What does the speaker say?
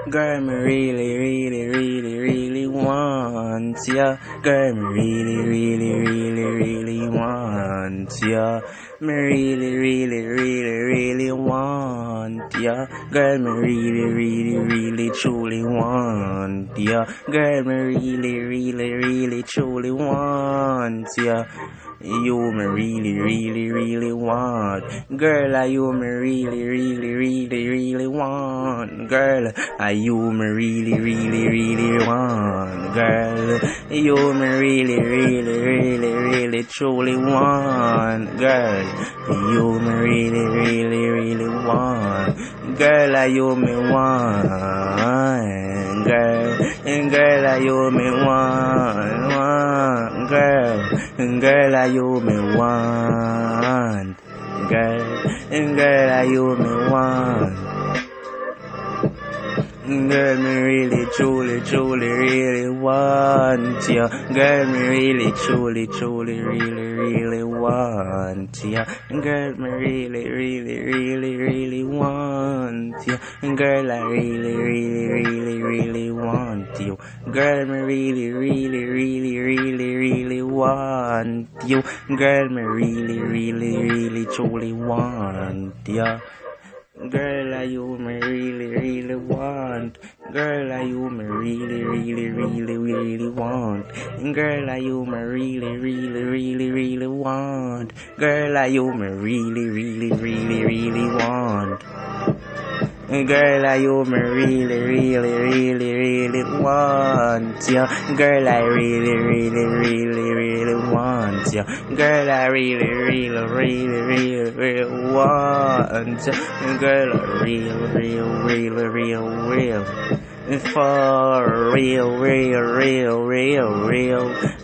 Girl, me really want ya. Girl, me really want ya. Me really want ya. Girl, me really truly want ya. Girl, me really truly want ya. You me really want. Girl, you me really want. Girl, you me really want. Girl, you me really truly want. Girl, you me really want. Girl, you me want. Girl, you me want. Girl, you me want. Girl, you me want. Girl, me really, truly want ya. Girl, me really, truly, really want ya. Girl, me really want ya. Girl, I really want you. Girl, me really want you. Girl, me really truly want ya. Girl, you me really want. Girl, you me really want. Girl, you me really want. Girl, you me really want. Girl, you me really want ya. Girl, I really want ya. Girl, I really want ya. Girl, I real for real